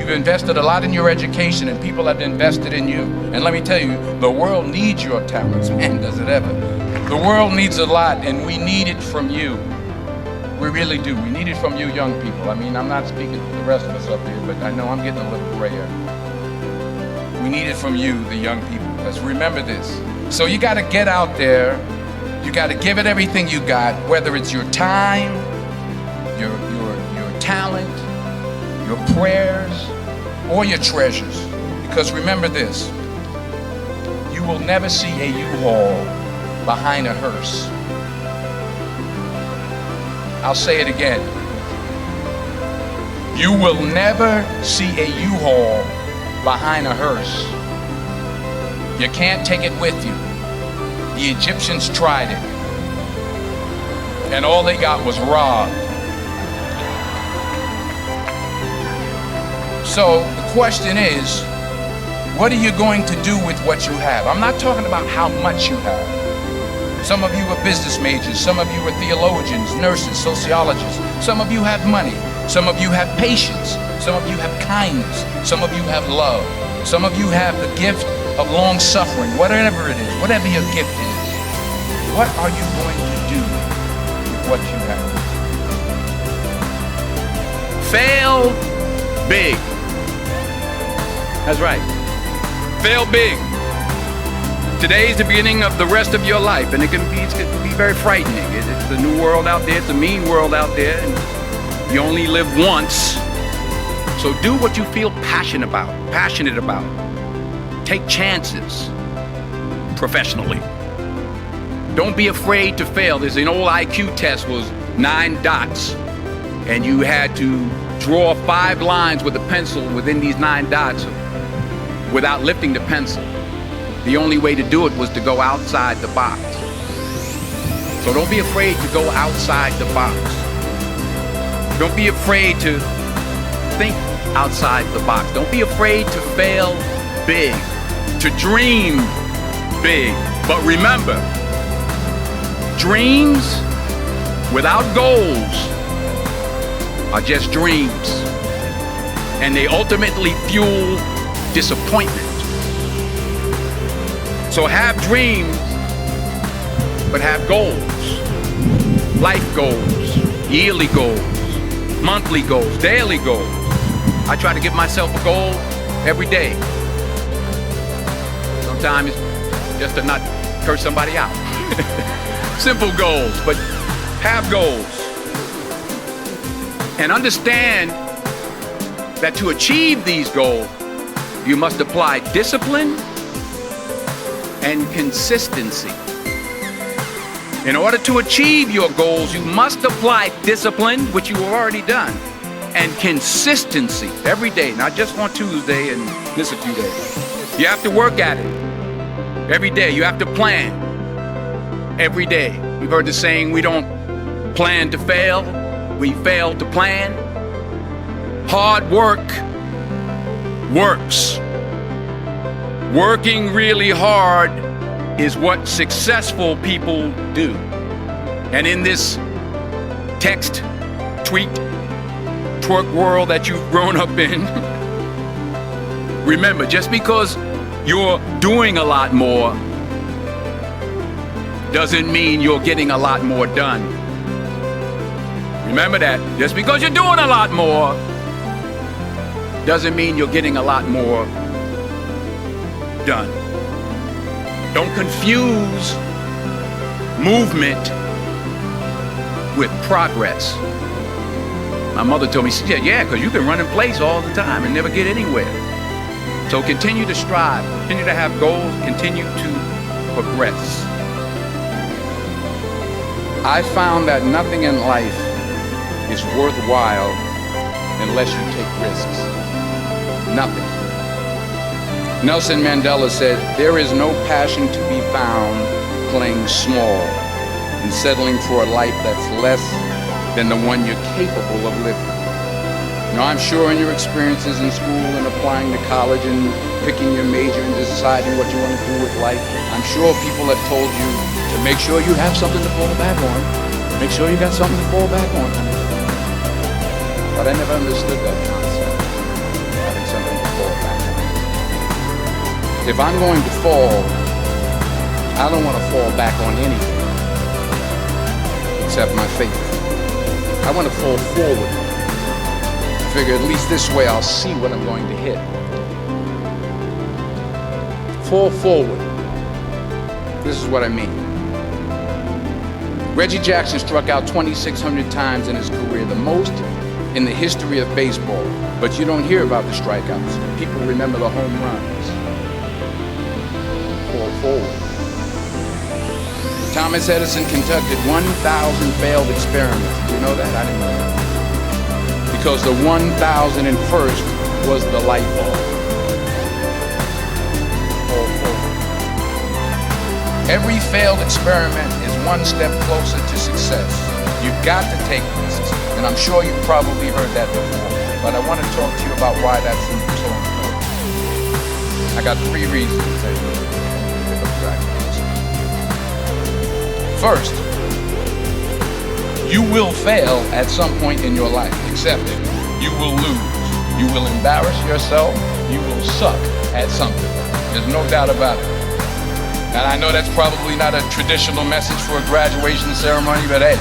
You've invested a lot in your education, and people have invested in you. And let me tell you, the world needs your talents. Man, does it ever. The world needs a lot, and we need it from you. We really do. We need it from you young people. I mean, I'm not speaking for the rest of us up here, but I know I'm getting a little grayer. We need it from you, the young people. Let's remember this. So you got to get out there. You got to give it everything you got, whether it's your time, your talent, your prayers, or your treasures. Because remember this, you will never see a U-Haul behind a hearse. I'll say it again. You will never see a U-Haul behind a hearse. You can't take it with you. The Egyptians tried it, and all they got was robbed. So the question is, what are you going to do with what you have? I'm not talking about how much you have. Some of you are business majors, some of you are theologians, nurses, sociologists. Some of you have money, some of you have patience, some of you have kindness, some of you have love. Some of you have the gift of long suffering, whatever it is, whatever your gift is. What are you going to do with what you have? Fail big. That's right. Fail big. Today's the beginning of the rest of your life, and it can be very frightening. It's a new world out there. It's a mean world out there, and you only live once. So do what you feel passionate about. Take chances professionally. Don't be afraid to fail. There's an old IQ test, was 9 dots, and you had to draw 5 lines with a pencil within these 9 dots without lifting the pencil. The only way to do it was to go outside the box. So don't be afraid to go outside the box. Don't be afraid to think outside the box. Don't be afraid to fail big, to dream big. But remember, dreams without goals are just dreams, and they ultimately fuel disappointment. So have dreams, but have goals. Life goals, yearly goals, monthly goals, daily goals. I try to give myself a goal every day. Sometimes it's just to not curse somebody out. Simple goals, but have goals. And understand that to achieve these goals, you must apply discipline and consistency. In order to achieve your goals, you must apply discipline, which you have already done, and consistency every day, not just on Tuesday and miss a few days. You have to work at it every day. You have to plan every day. We've heard the saying, we don't plan to fail, we fail to plan. Hard work works. Working really hard is what successful people do. And in this text, tweet, twerk world that you've grown up in, remember, just because you're doing a lot more doesn't mean you're getting a lot more done. Remember that. Just because you're doing a lot more doesn't mean you're getting a lot more done. Don't confuse movement with progress. My mother told me, she said, yeah, because you can run in place all the time and never get anywhere. So continue to strive, continue to have goals, continue to progress. I found that nothing in life is worthwhile unless you take risks. Nothing. Nelson Mandela said, there is no passion to be found playing small and settling for a life that's less than the one you're capable of living. Now, I'm sure in your experiences in school and applying to college and picking your major and deciding what you want to do with life, I'm sure people have told you to make sure you have something to fall back on. Make sure you got something to fall back on, honey. But I never understood that concept. I've If I'm going to fall, I don't want to fall back on anything except my faith. I want to fall forward. Figure at least this way I'll see what I'm going to hit. Fall forward. This is what I mean. Reggie Jackson struck out 2,600 times in his career, the most in the history of baseball. But you don't hear about the strikeouts. People remember the home runs. Fall forward. Thomas Edison conducted 1,000 failed experiments. Did you know that? I didn't know that. Because the 1,001st was the light bulb. Fall forward. Every failed experiment is one step closer to success. You've got to take risks, and I'm sure you've probably heard that before, but I want to talk to you about why that's so important. I got 3 reasons. First, you will fail at some point in your life. Accept it. You will lose. You will embarrass yourself. You will suck at something. There's no doubt about it. And I know that's probably not a traditional message for a graduation ceremony, but hey,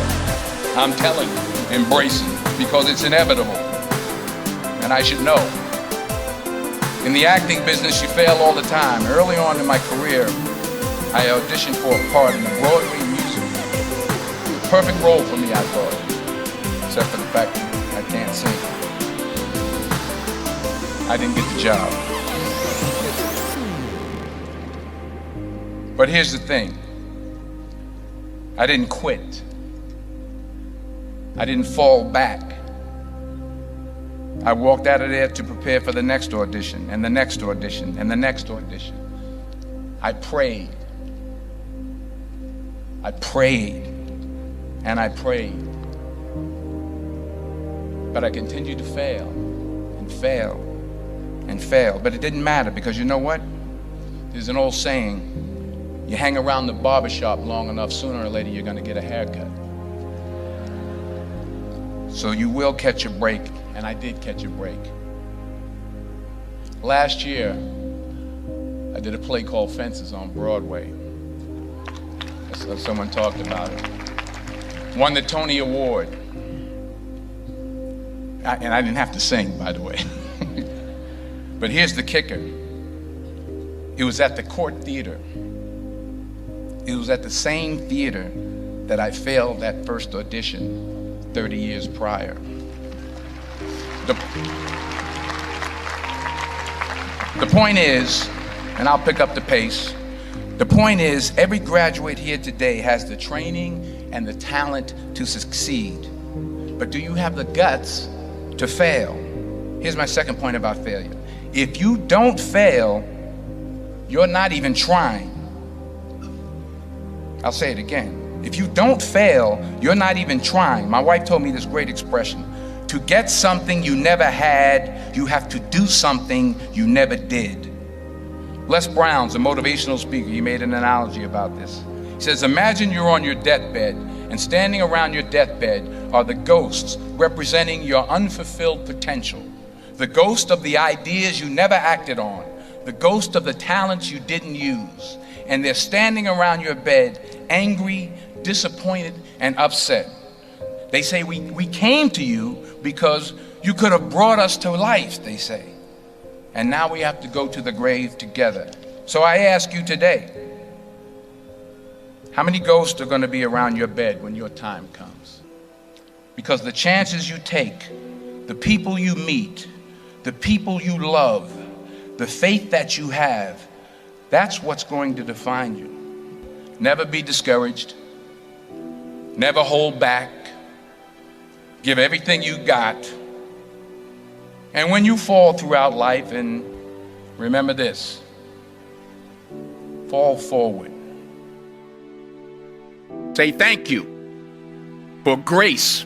I'm telling you, embrace it, because it's inevitable. And I should know. In the acting business, you fail all the time. Early on in my career, I auditioned for a part in a Broadway musical. Perfect role for me, I thought, except for the fact that I can't sing. I didn't get the job. But here's the thing. I didn't quit. I didn't fall back. I walked out of there to prepare for the next audition, and the next audition, and the next audition. I prayed. I prayed, and I prayed. But I continued to fail, and fail, and fail. But it didn't matter, because you know what? There's an old saying, you hang around the barbershop long enough, sooner or later you're gonna get a haircut. So you will catch a break, and I did catch a break. Last year, I did a play called Fences on Broadway. Someone talked about it. Won the Tony Award. And I didn't have to sing, by the way. But here's the kicker. It was at the Court Theater. It was at the same theater that I failed that first audition 30 years prior. The point is, and I'll pick up the pace, the point is, every graduate here today has the training and the talent to succeed. But do you have the guts to fail? Here's my second point about failure. If you don't fail, you're not even trying. I'll say it again. If you don't fail, you're not even trying. My wife told me this great expression. To get something you never had, you have to do something you never did. Les Brown's a motivational speaker. He made an analogy about this. He says, imagine you're on your deathbed, and standing around your deathbed are the ghosts representing your unfulfilled potential. The ghost of the ideas you never acted on. The ghost of the talents you didn't use. And they're standing around your bed, angry, disappointed, and upset. They say, we came to you because you could have brought us to life, they say. And now we have to go to the grave together. So I ask you today, how many ghosts are going to be around your bed when your time comes? Because the chances you take, the people you meet, the people you love, the faith that you have, that's what's going to define you. Never be discouraged. Never hold back. Give everything you got. And when you fall throughout life, and remember this, fall forward. Say thank you for grace.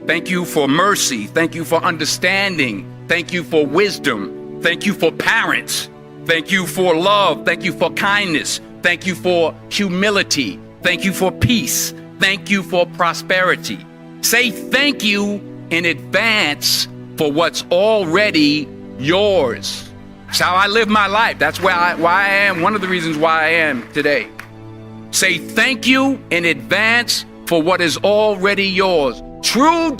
Thank you for mercy. Thank you for understanding. Thank you for wisdom. Thank you for parents. Thank you for love. Thank you for kindness. Thank you for humility. Thank you for peace. Thank you for prosperity. Say thank you in advance for what's already yours. It's how I live my life. That's why I am, one of the reasons why I am today. Say thank you in advance for what is already yours. True